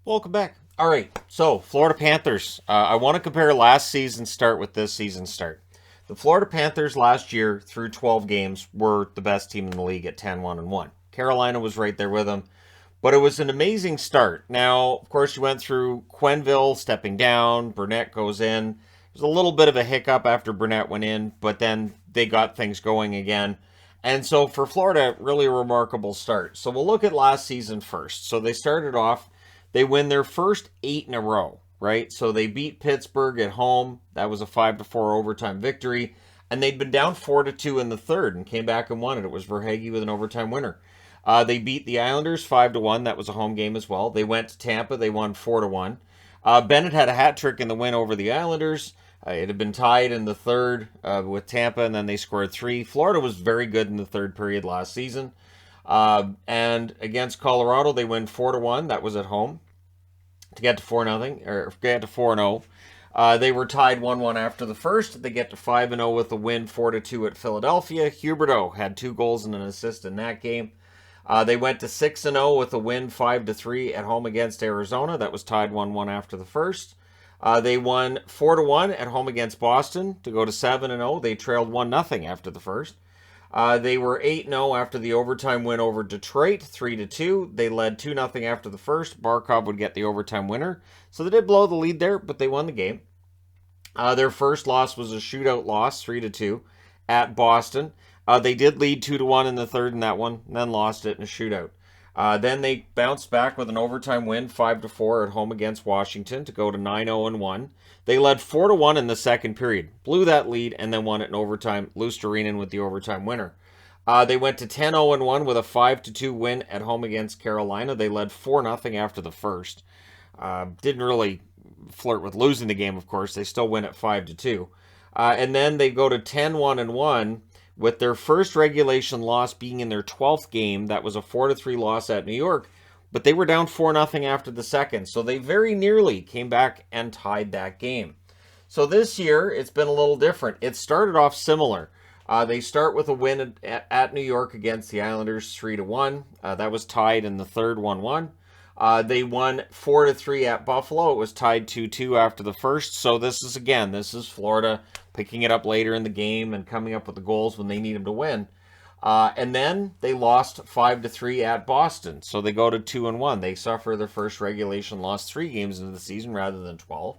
Welcome back. All right, so Florida Panthers. I want to compare last season's start with this season's start. The Florida Panthers last year, through 12 games, were the best team in the league at 10-1-1. Carolina was right there with them, but it was an amazing start. Now, of course, you went through Quenneville stepping down, Burnett goes in. There's a little bit of a hiccup after Burnett went in, but then they got things going again. And so for Florida, really a remarkable start. So we'll look at last season first. So they started off, they win their first 8 in a row, right? So they beat Pittsburgh at home. That was a 5-4 overtime victory. And they'd been down 4-2 in the third and came back and won it. It was Verhaeghe with an overtime winner. They beat the Islanders 5-1. That was a home game as well. They went to Tampa. They won 4-1. Bennett had a hat trick in the win over the Islanders. It had been tied in the third with Tampa, and then they scored 3. Florida was very good in the third period last season. And against Colorado, they win 4-1. That was at home to get to 4-0 or get to 4-0. They were tied 1-1 after the first. They get to 5-0 with a win 4-2 at Philadelphia. Huberdeau had 2 goals and an assist in that game. They went to 6-0 with a win 5-3 at home against Arizona. That was tied 1-1 after the first. They won 4-1 at home against Boston to go to 7-0. They trailed 1-0 after the first. They were 8-0 after the overtime win over Detroit, 3-2. They led 2-0 after the first. Barkov would get the overtime winner. So they did blow the lead there, but they won the game. Their first loss was a shootout loss, 3-2, at Boston. They did lead 2-1 in the third in that one, and then lost it in a shootout. Then they bounced back with an overtime win, 5-4 at home against Washington to go to 9-0-1. They led 4-1 in the second period, blew that lead, and then won it in overtime. Luostarinen with the overtime winner. They went to 10-0-1 with a 5-2 win at home against Carolina. They led 4-0 after the first. Didn't really flirt with losing the game, of course. They still win at 5-2. And then they go to 10-1-1 with their first regulation loss being in their 12th game. That was a 4-3 loss at New York, but they were down 4-0 after the second, so they very nearly came back and tied that game. So this year, it's been a little different. It started off similar. They start with a win at New York against the Islanders 3-1. That was tied in the third 1-1. They won 4-3 at Buffalo. It was tied 2-2 after the first. So this is Florida picking it up later in the game and coming up with the goals when they need them to win. And then they lost 5-3 at Boston. So they go to 2-1. They suffer their first regulation loss 3 games into the season rather than 12.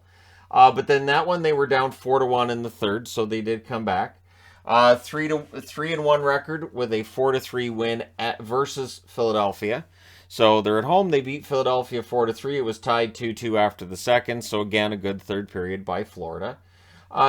But then that one they were down 4-1 in the third, so they did come back. 3-1 record with a 4-3 win versus Philadelphia. So they're at home. They beat Philadelphia 4-3. It was tied 2-2 after the second. So again, a good third period by Florida.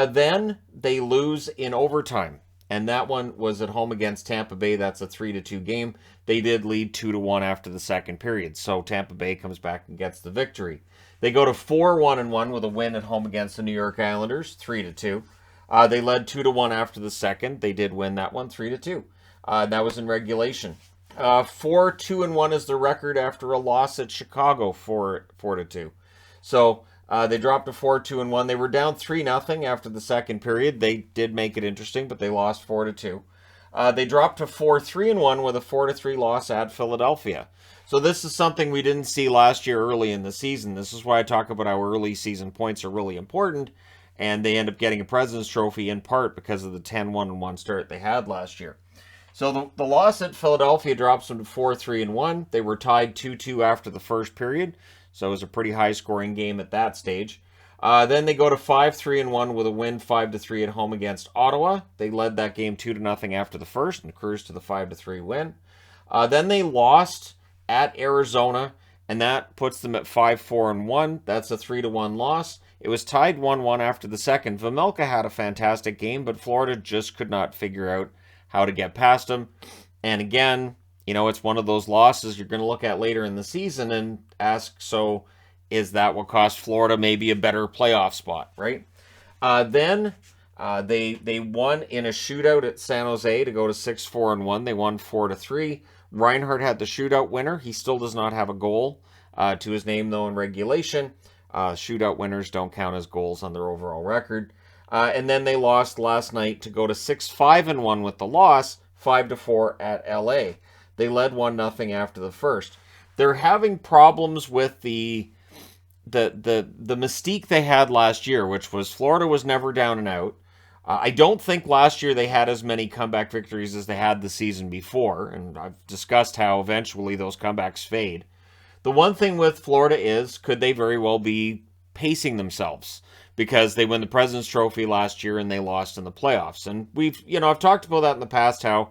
Then they lose in overtime. And that one was at home against Tampa Bay. That's a 3-2 game. They did lead 2-1 after the second period. So Tampa Bay comes back and gets the victory. They go to 4-1-1 with a win at home against the New York Islanders, 3-2. They led 2-1 after the second. They did win that one, 3-2. That was in regulation. 4-2-1 is the record after a loss at Chicago, 4-2. So they dropped to 4-2-1. They were down 3-0 after the second period. They did make it interesting, but they lost 4-2. They dropped to 4-3-1 with a 4-3 loss at Philadelphia. So this is something we didn't see last year early in the season. This is why I talk about how early season points are really important, and they end up getting a President's Trophy in part because of the 10-1-1 start they had last year. So the loss at Philadelphia drops them to 4-3-1. They were tied 2-2 after the first period, so it was a pretty high-scoring game at that stage. Then they go to 5-3-1 with a win 5-3 at home against Ottawa. They led that game 2-0 after the first and cruised to the 5-3 win. Then they lost at Arizona, and that puts them at 5-4-1. That's a 3-1 loss. It was tied 1-1 after the second. Vejmelka had a fantastic game, but Florida just could not figure out how to get past him. And again, it's one of those losses you're going to look at later in the season and ask, so is that what cost Florida maybe a better playoff spot, right? Then they won in a shootout at San Jose to go to 6-4-1. They won 4-3. Reinhart had the shootout winner. He still does not have a goal to his name, though, in regulation. Shootout winners don't count as goals on their overall record. And then they lost last night to go to 6-5-1 with the loss, 5-4 at LA. They led 1-0 after the first. They're having problems with the the mystique they had last year, which was Florida was never down and out. I don't think last year they had as many comeback victories as they had the season before, and I've discussed how eventually those comebacks fade. The one thing with Florida is, could they very well be pacing themselves? Because they won the President's Trophy last year and they lost in the playoffs. And I've talked about that in the past, how,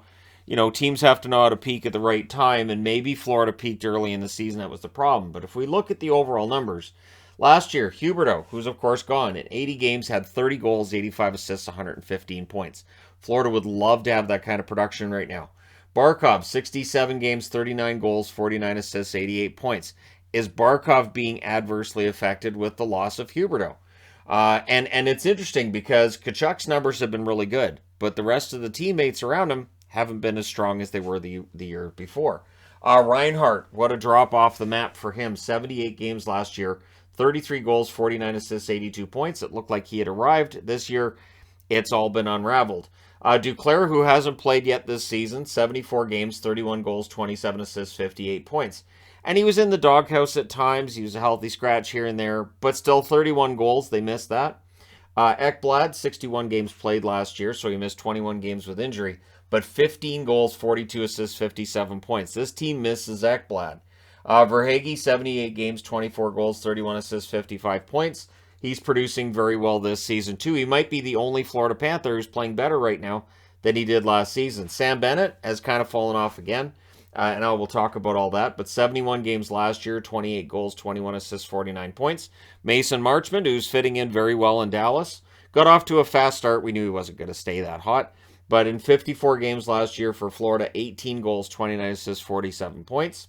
teams have to know how to peak at the right time, and maybe Florida peaked early in the season. That was the problem. But if we look at the overall numbers, last year, Huberdeau, who's of course gone, in 80 games had 30 goals, 85 assists, 115 points. Florida would love to have that kind of production right now. Barkov, 67 games, 39 goals, 49 assists, 88 points. Is Barkov being adversely affected with the loss of Huberdeau? And it's interesting because Tkachuk's numbers have been really good, but the rest of the teammates around him haven't been as strong as they were the year before. Reinhart, what a drop off the map for him. 78 games last year, 33 goals, 49 assists, 82 points. It looked like he had arrived. This year, it's all been unraveled. Duclair, who hasn't played yet this season, 74 games, 31 goals, 27 assists, 58 points. And he was in the doghouse at times. He was a healthy scratch here and there, but still 31 goals. They missed that. Ekblad, 61 games played last year, so he missed 21 games with injury, but 15 goals, 42 assists, 57 points. This team misses Ekblad. Verhaeghe, 78 games, 24 goals, 31 assists, 55 points. He's producing very well this season, too. He might be the only Florida Panther who's playing better right now than he did last season. Sam Bennett has kind of fallen off again, and I will talk about all that. But 71 games last year, 28 goals, 21 assists, 49 points. Mason Marchment, who's fitting in very well in Dallas, got off to a fast start. We knew he wasn't going to stay that hot. But in 54 games last year for Florida, 18 goals, 29 assists, 47 points.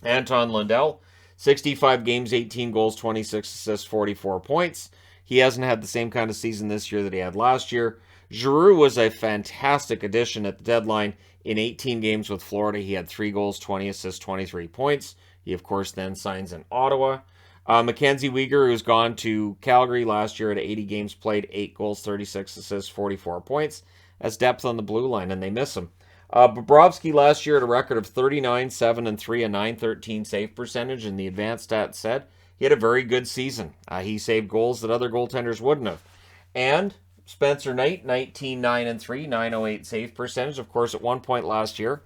Anton Lundell, 65 games, 18 goals, 26 assists, 44 points. He hasn't had the same kind of season this year that he had last year. Giroux was a fantastic addition at the deadline. In 18 games with Florida, he had 3 goals, 20 assists, 23 points. He, of course, then signs in Ottawa. Mackenzie Weegar, who's gone to Calgary last year at 80 games played, 8 goals, 36 assists, 44 points. Has depth on the blue line, and they miss him. Bobrovsky last year had a record of 39, 7, and 3, a 913 save percentage, and the advanced stats said he had a very good season. He saved goals that other goaltenders wouldn't have. And Spencer Knight, 19, 9, and 3, 908 save percentage. Of course, at one point last year,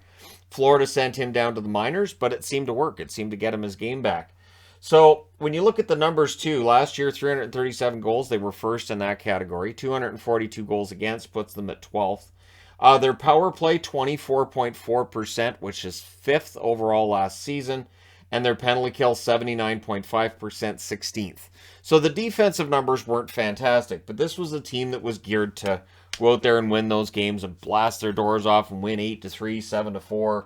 Florida sent him down to the minors, but it seemed to work. It seemed to get him his game back. So when you look at the numbers too, last year 337 goals, they were first in that category. 242 goals against puts them at 12th. Their power play 24.4%, which is 5th overall last season, and their penalty kill 79.5%, 16th. So the defensive numbers weren't fantastic, but this was a team that was geared to go out there and win those games and blast their doors off and win 8-3, 7-4.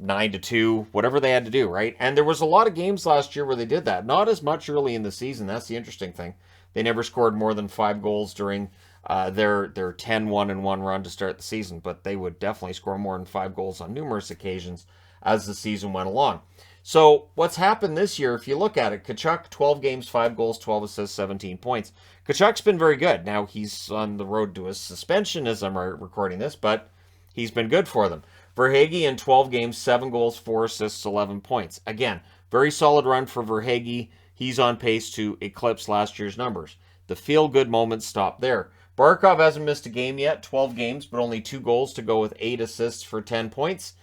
9-2, whatever they had to do, right? And there was a lot of games last year where they did that. Not as much early in the season. That's the interesting thing. They never scored more than 5 goals during their 10-1-1 run to start the season, but they would definitely score more than 5 goals on numerous occasions as the season went along. So what's happened this year, if you look at it, Tkachuk, 12 games, 5 goals, 12 assists, 17 points. Tkachuk's been very good. Now, he's on the road to his suspension as I'm recording this, but he's been good for them. Verhaeghe in 12 games, 7 goals, 4 assists, 11 points. Again, very solid run for Verhaeghe. He's on pace to eclipse last year's numbers. The feel-good moments stop there. Barkov hasn't missed a game yet, 12 games, but only 2 goals to go with 8 assists for 10 points.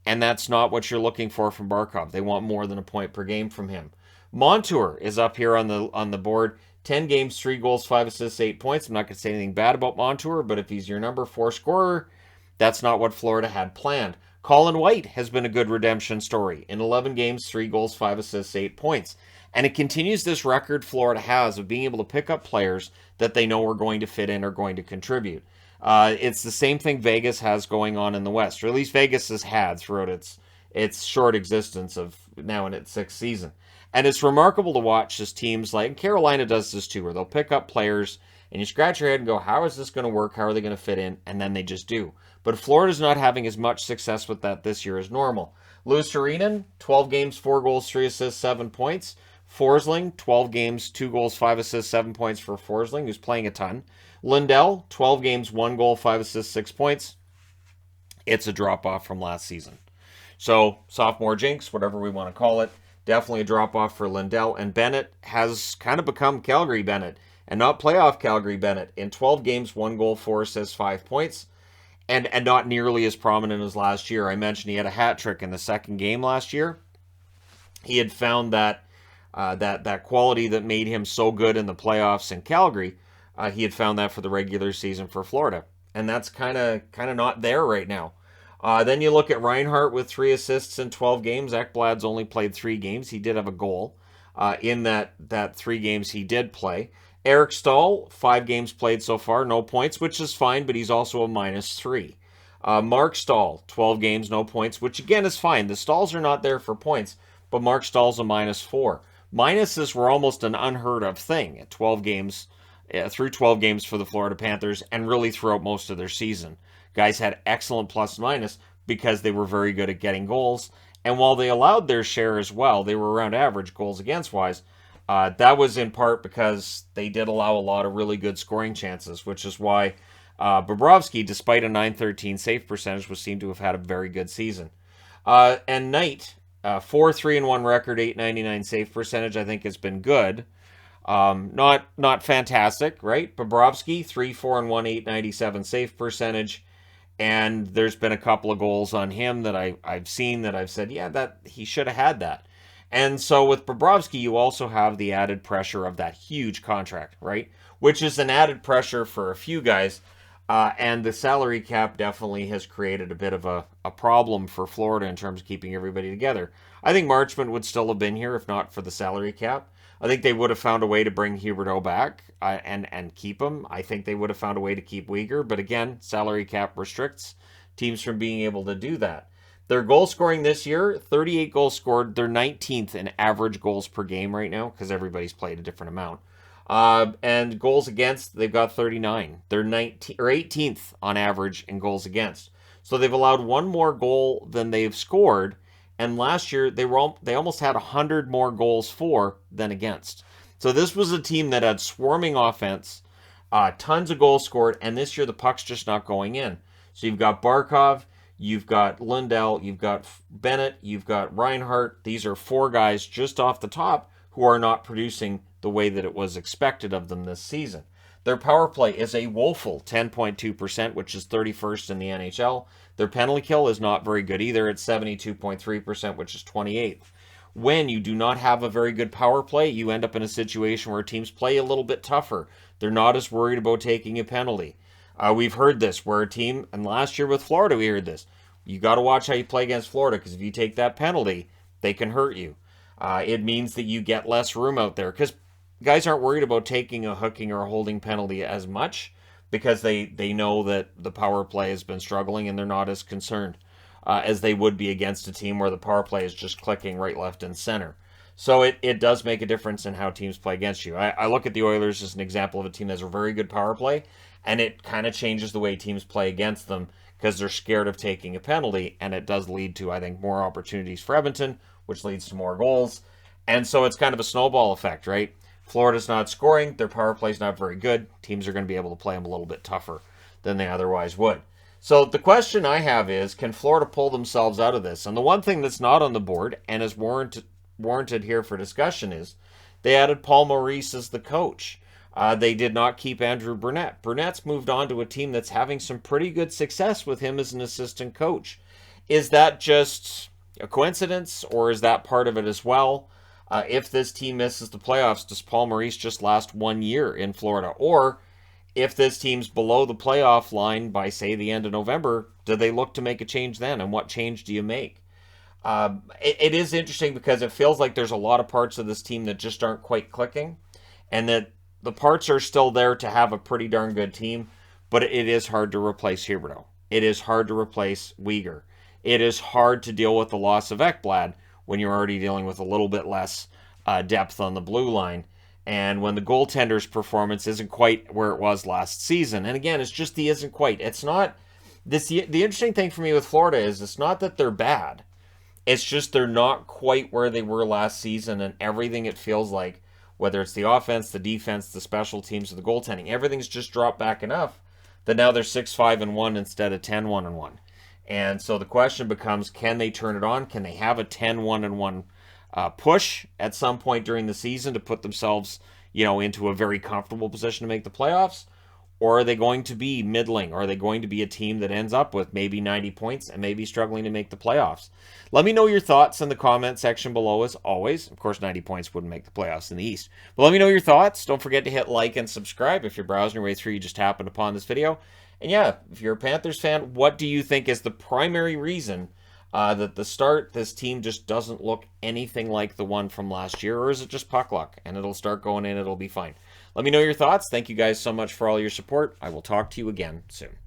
And that's not what you're looking for from Barkov. They want more than a point per game from him. Montour is up here on the board. 10 games, 3 goals, 5 assists, 8 points. I'm not going to say anything bad about Montour, but if he's your number 4 scorer, that's not what Florida had planned. Colin White has been a good redemption story. In 11 games, 3 goals, 5 assists, 8 points. And it continues this record Florida has of being able to pick up players that they know are going to fit in or going to contribute. It's the same thing Vegas has going on in the West, or at least Vegas has had throughout its short existence of now in its 6th season. And it's remarkable to watch as teams like, and Carolina does this too, where they'll pick up players and you scratch your head and go, how is this going to work? How are they going to fit in? And then they just do. But Florida's not having as much success with that this year as normal. Louis Arenen, 12 games, 4 goals, 3 assists, 7 points. Forsling, 12 games, 2 goals, 5 assists, 7 points for Forsling, who's playing a ton. Lundell, 12 games, 1 goal, 5 assists, 6 points. It's a drop-off from last season. So, sophomore jinx, whatever we want to call it, Definitely a drop-off for Lindell. And Bennett has kind of become Calgary Bennett and not playoff Calgary Bennett. In 12 games, 1 goal, 4 assists, 5 points. And not nearly as prominent as last year. I mentioned he had a hat trick in the second game last year. He had found that that quality that made him so good in the playoffs in Calgary. He had found that for the regular season for Florida, and that's kind of not there right now. Then you look at Reinhart with 3 assists in 12 games. Ekblad's only played 3 games. He did have a goal in that 3 games he did play. Eric Stahl, 5 games played so far, no points, which is fine, but he's also a -3. Mark Stahl, 12 games, no points, which again is fine. The Stahls are not there for points, but Mark Stahl's a -4. Minuses were almost an unheard of thing at 12 games, through 12 games for the Florida Panthers, and really throughout most of their season. Guys had excellent plus and minus because they were very good at getting goals, and while they allowed their share as well, they were around average goals against wise. That was in part because they did allow a lot of really good scoring chances, which is why Bobrovsky, despite a .913 save percentage, was seen to have had a very good season. And Knight, 4-3-1 record, .899 save percentage, I think has been good. Not fantastic, right? Bobrovsky, 3-4-1, .897 save percentage. And there's been a couple of goals on him that I've seen that I've said, yeah, that he should have had that. And so with Bobrovsky, you also have the added pressure of that huge contract, right? Which is an added pressure for a few guys. And the salary cap definitely has created a bit of a problem for Florida in terms of keeping everybody together. I think Marchment would still have been here if not for the salary cap. I think they would have found a way to bring Huberdeau back and keep him. I think they would have found a way to keep Weegar. But again, salary cap restricts teams from being able to do that. Their goal scoring this year, 38 goals scored. They're 19th in average goals per game right now because everybody's played a different amount. And goals against, they've got 39. They're 18th on average in goals against. So they've allowed 1 more goal than they've scored. And last year, they almost had 100 more goals for than against. So this was a team that had swarming offense, tons of goals scored, and this year the puck's just not going in. So you've got Barkov, you've got Lindell, you've got Bennett, you've got Reinhart. These are 4 guys just off the top who are not producing the way that it was expected of them this season. Their power play is a woeful 10.2%, which is 31st in the NHL. Their penalty kill is not very good either. It's 72.3%, which is 28th. When you do not have a very good power play, you end up in a situation where teams play a little bit tougher. They're not as worried about taking a penalty. We've heard this where a team, and last year with Florida we heard this, you got to watch how you play against Florida because if you take that penalty, they can hurt you. It means that you get less room out there because guys aren't worried about taking a hooking or a holding penalty as much because they know that the power play has been struggling and they're not as concerned as they would be against a team where the power play is just clicking right, left, and center. So it does make a difference in how teams play against you. I look at the Oilers as an example of a team that has a very good power play, and it kind of changes the way teams play against them because they're scared of taking a penalty, and it does lead to, I think, more opportunities for Edmonton, which leads to more goals. And so it's kind of a snowball effect, right? Florida's not scoring, their power play's not very good. Teams are going to be able to play them a little bit tougher than they otherwise would. So the question I have is, can Florida pull themselves out of this? And the one thing that's not on the board and is warranted here for discussion is they added Paul Maurice as the coach. They did not keep Andrew Burnett. Burnett's moved on to a team that's having some pretty good success with him as an assistant coach. Is that just a coincidence, or is that part of it as well? If this team misses the playoffs, does Paul Maurice just last 1 year in Florida? Or if this team's below the playoff line by, say, the end of November, do they look to make a change then? And what change do you make? It is interesting because it feels like there's a lot of parts of this team that just aren't quite clicking, and that the parts are still there to have a pretty darn good team, but it is hard to replace Huberdeau. It is hard to replace Weegar. It is hard to deal with the loss of Ekblad when you're already dealing with a little bit less depth on the blue line, and when the goaltender's performance isn't quite where it was last season. And again, it's just the isn't quite. It's not this. The interesting thing for me with Florida is it's not that they're bad. It's just they're not quite where they were last season, and everything it feels like, whether it's the offense, the defense, the special teams, or the goaltending, everything's just dropped back enough that now they're 6-5-1 instead of 10-1-1. And so the question becomes, can they turn it on? Can they have a 10-1-1 push at some point during the season to put themselves, into a very comfortable position to make the playoffs? Or are they going to be middling? Or are they going to be a team that ends up with maybe 90 points and maybe struggling to make the playoffs? Let me know your thoughts in the comment section below as always. Of course, 90 points wouldn't make the playoffs in the East. But let me know your thoughts. Don't forget to hit like and subscribe if you're browsing your way through, you just happened upon this video. And yeah, if you're a Panthers fan, what do you think is the primary reason that this team just doesn't look anything like the one from last year? Or is it just puck luck and it'll start going in, it'll be fine? Let me know your thoughts. Thank you guys so much for all your support. I will talk to you again soon.